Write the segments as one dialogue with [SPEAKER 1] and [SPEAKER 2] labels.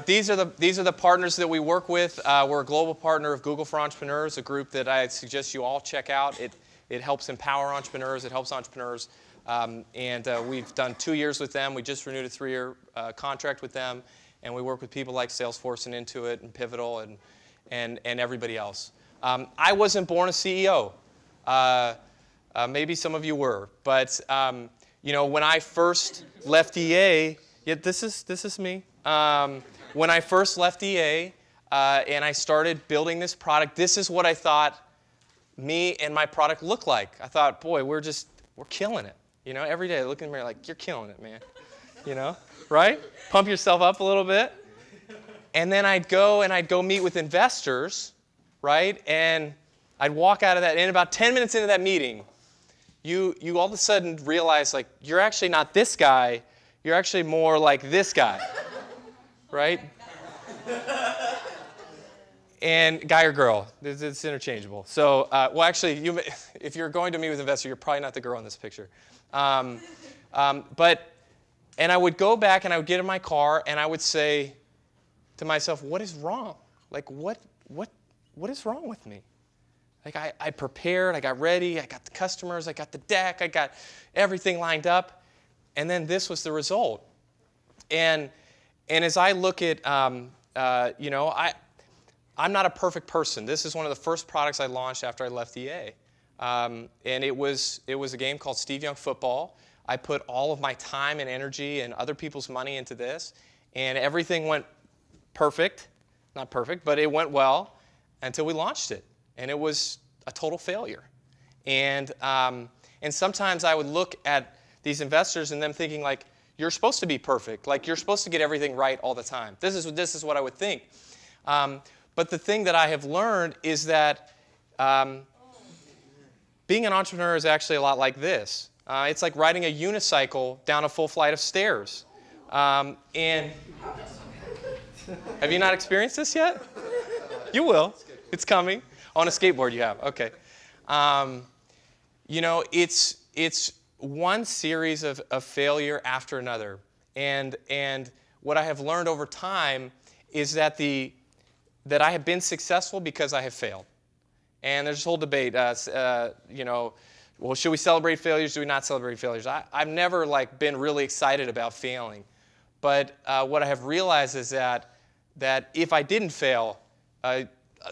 [SPEAKER 1] These are the partners that we work with. We're a global partner of Google for Entrepreneurs, a group that I suggest you all check out. It helps empower entrepreneurs. It helps entrepreneurs. We've done 2 years with them. We just renewed a 3-year contract with them. And we work with people like Salesforce and Intuit and Pivotal and everybody else. I wasn't born a CEO. Maybe some of you were. But when I first left EA, yeah, this is me. When I first left EA and I started building this product, this is what I thought me and my product looked like. I thought, boy, we're killing it. Every day I look in the mirror like, you're killing it, man. Right? Pump yourself up a little bit. And then I'd go meet with investors, right? And I'd walk out of that, and about 10 minutes into that meeting, you all of a sudden realize, like, you're actually not this guy, you're actually more like this guy, right? And guy or girl, it's interchangeable. So, well, actually, if you're going to meet with an investor, you're probably not the girl in this picture. And I would go back and I would get in my car and I would say to myself, what is wrong? Like, what is wrong with me? Like, I prepared, I got ready, I got the customers, I got the deck, I got everything lined up, and then this was the result. And as I look at, I'm not a perfect person. This is one of the first products I launched after I left EA. And it was a game called Steve Young Football. I put all of my time and energy and other people's money into this, and everything went perfect. Not perfect, but it went well until we launched it, and it was a total failure. And sometimes I would look at these investors and them thinking, like, you're supposed to be perfect, like you're supposed to get everything right all the time. This is what I would think. But the thing that I have learned is that being an entrepreneur is actually a lot like this. It's like riding a unicycle down a full flight of stairs. And have you not experienced this yet? You will. It's coming. On a skateboard you have. Okay. It's one series of failure after another. And what I have learned over time is that I have been successful because I have failed. And there's this whole debate, well, should we celebrate failures? Do we not celebrate failures? I've never been really excited about failing. But what I have realized is that if I didn't fail,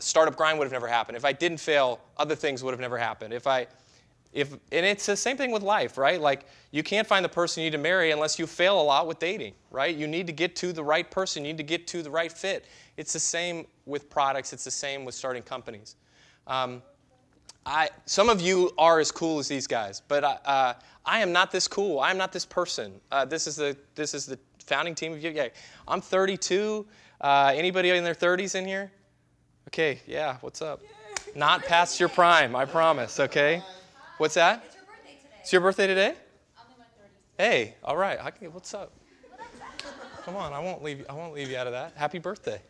[SPEAKER 1] startup grind would have never happened. If I didn't fail, other things would have never happened. And it's the same thing with life, right? Like, you can't find the person you need to marry unless you fail a lot with dating, right? You need to get to the right person. You need to get to the right fit. It's the same with products. It's the same with starting companies. Some of you are as cool as these guys, but I am not this cool. I am not this person. This is the founding team of UGA. I'm 32. Anybody in their 30s in here? Okay, yeah, what's up? Yay. Not past your prime, I promise, okay? What's that?
[SPEAKER 2] It's your birthday today.
[SPEAKER 1] It's your birthday today?
[SPEAKER 2] I'm in my 30s.
[SPEAKER 1] Hey, all right. What's up? Come on, I won't leave you out of that. Happy birthday.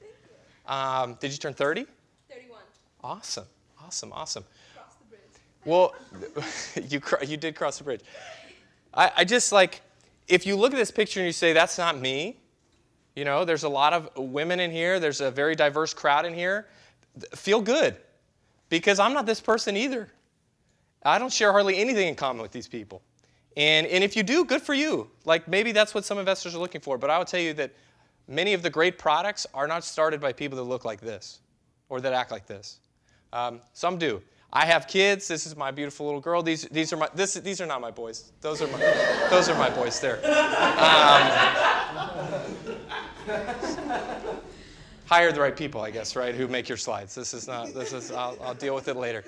[SPEAKER 1] Did you turn 30?
[SPEAKER 2] 31.
[SPEAKER 1] Awesome. Cross
[SPEAKER 2] the bridge.
[SPEAKER 1] Well, you did cross the bridge. I just, like, if you look at this picture and you say, that's not me, there's a lot of women in here, there's a very diverse crowd in here, feel good, because I'm not this person either. I don't share hardly anything in common with these people. And if you do, good for you. Like, maybe that's what some investors are looking for, but I will tell you that many of the great products are not started by people that look like this or that act like this. Some do. I have kids. This is my beautiful little girl. These are not my boys. Those are my boys there. Hire the right people, I guess, right? Who make your slides. I'll deal with it later.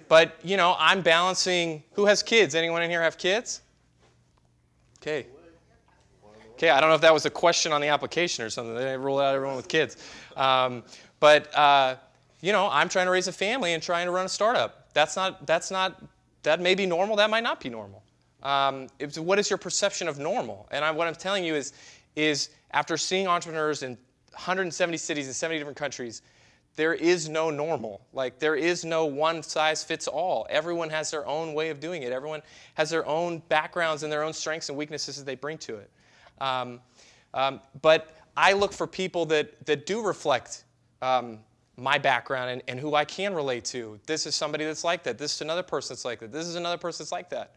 [SPEAKER 1] But I'm balancing. Who has kids? Anyone in here have kids? Okay. Okay. I don't know if that was a question on the application or something. They didn't rule out everyone with kids. I'm trying to raise a family and trying to run a startup. That may be normal. That might not be normal. What is your perception of normal? And what I'm telling you is after seeing entrepreneurs in 170 cities in 70 different countries, there is no normal. Like, there is no one size fits all. Everyone has their own way of doing it. Everyone has their own backgrounds and their own strengths and weaknesses that they bring to it. But I look for people that do reflect my background and who I can relate to. This is somebody that's like that. This is another person that's like that. This is another person that's like that.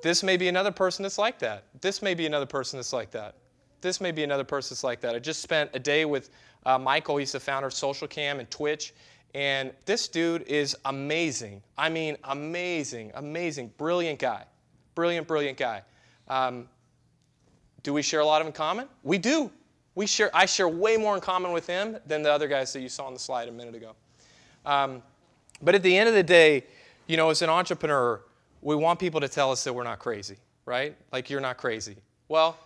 [SPEAKER 1] This may be another person that's like that. This may be another person that's like that. This may be another person that's like that. I just spent a day with Michael. He's the founder of SocialCam and Twitch. And this dude is amazing. I mean, amazing, amazing, brilliant guy. Brilliant, brilliant guy. Do we share a lot in common? We do. I share way more in common with him than the other guys that you saw on the slide a minute ago. But at the end of the day, you know, as an entrepreneur, we want people to tell us that we're not crazy, right? Like, you're not crazy. Well,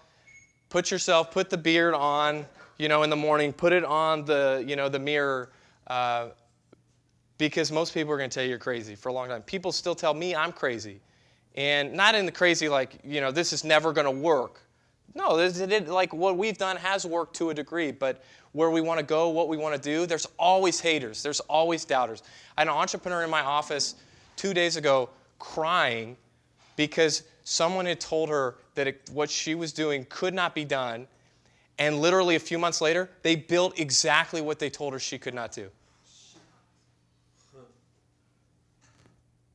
[SPEAKER 1] put the beard on, you know, in the morning, put it on the, you know, the mirror, because most people are going to tell you you're crazy for a long time. People still tell me I'm crazy. And not in the crazy like, you know, this is never going to work. No, like what we've done has worked to a degree, but where we want to go, what we want to do, there's always haters. There's always doubters. I had an entrepreneur in my office 2 days ago crying because someone had told her that what she was doing could not be done, and literally a few months later, they built exactly what they told her she could not do.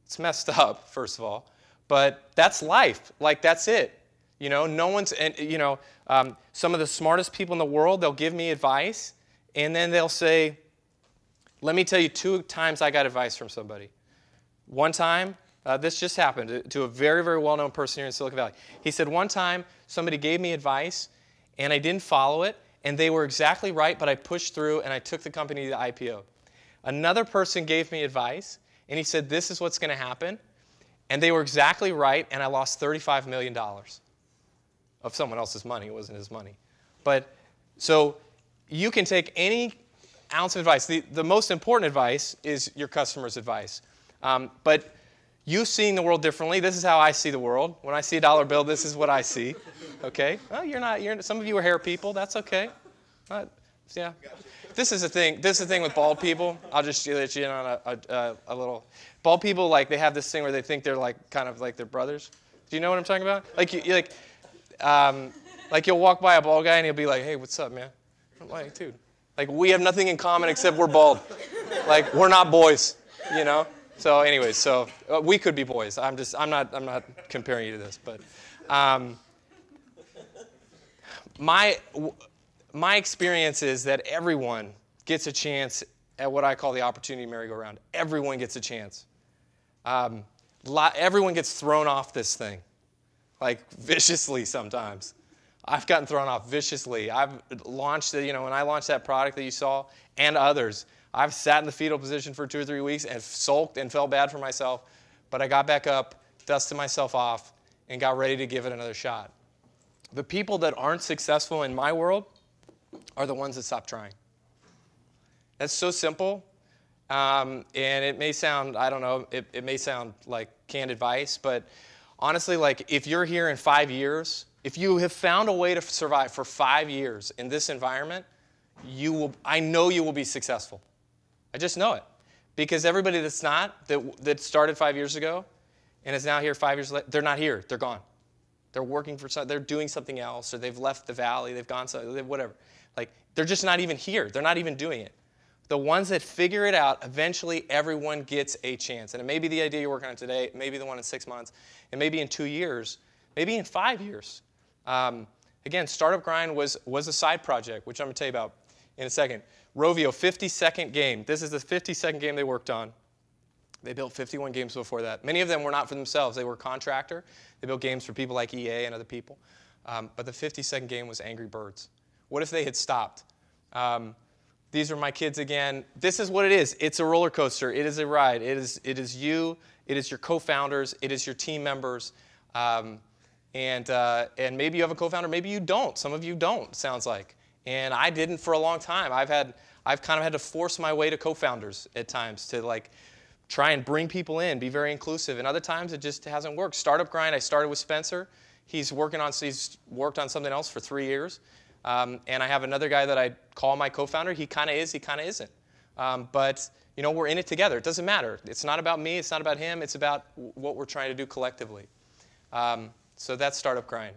[SPEAKER 1] It's messed up, first of all, but that's life. Like, that's it. You know, no one's, and you know, some of the smartest people in the world, they'll give me advice, and then they'll say, let me tell you 2 times I got advice from somebody. One time, this just happened to a very, very well-known person here in Silicon Valley. He said, one time, somebody gave me advice, and I didn't follow it, and they were exactly right, but I pushed through, and I took the company to the IPO. Another person gave me advice, and he said, this is what's going to happen, and they were exactly right, and I lost $35 million. Of someone else's money. It wasn't his money. But so you can take any ounce of advice. The most important advice is your customer's advice. But you seeing the world differently, this is how I see the world. When I see a dollar bill, this is what I see. Okay? Well, some of you are hair people. That's okay. Yeah. This is the thing with bald people. I'll just let you in on a little. Bald people, like, they have this thing where they think they're like kind of like their brothers. Do you know what I'm talking about? Like you'll walk by a bald guy and he'll be like, hey, what's up, man? I'm like, dude, like, we have nothing in common except we're bald. Like, we're not boys, you know? So anyways, we could be boys. I'm not comparing you to this, but my experience is that everyone gets a chance at what I call the opportunity merry-go-round. Everyone gets a chance. Everyone gets thrown off this thing. Like, viciously sometimes. I've gotten thrown off viciously. I've launched it, you know, when I launched that product that you saw, and others, I've sat in the fetal position for 2 or 3 weeks and sulked and felt bad for myself, but I got back up, dusted myself off, and got ready to give it another shot. The people that aren't successful in my world are the ones that stop trying. That's so simple, and it may sound, I don't know, it may sound like canned advice, but honestly, like, if you're here in 5 years, if you have found a way to survive for 5 years in this environment, I know you will be successful. I just know it. Because everybody that's not, that started 5 years ago and is now here 5 years later, they're not here. They're gone. They're working for something, they're doing something else, or they've left the valley, they've gone, whatever. Like, they're just not even here. They're not even doing it. The ones that figure it out, eventually everyone gets a chance. And it may be the idea you're working on today, it may be the one in 6 months, it may be in 2 years, maybe in 5 years. Again, Startup Grind was a side project, which I'm going to tell you about in a second. Rovio, 50-second game. This is the 50-second game they worked on. They built 51 games before that. Many of them were not for themselves. They were a contractor. They built games for people like EA and other people. But the 50-second game was Angry Birds. What if they had stopped? These are my kids again. This is what it is. It's a roller coaster. It is a ride. It is you. It is your co-founders. It is your team members. And maybe you have a co-founder. Maybe you don't. Some of you don't, sounds like. And I didn't for a long time. I've kind of had to force my way to co-founders at times to, like, try and bring people in, be very inclusive. And other times it just hasn't worked. Startup Grind, I started with Spencer. He's worked on something else for 3 years. And I have another guy that I call my co-founder. He kind of is, he kind of isn't. But you know, we're in it together. It doesn't matter. It's not about me. It's not about him. It's about what we're trying to do collectively. So that's Startup Grind.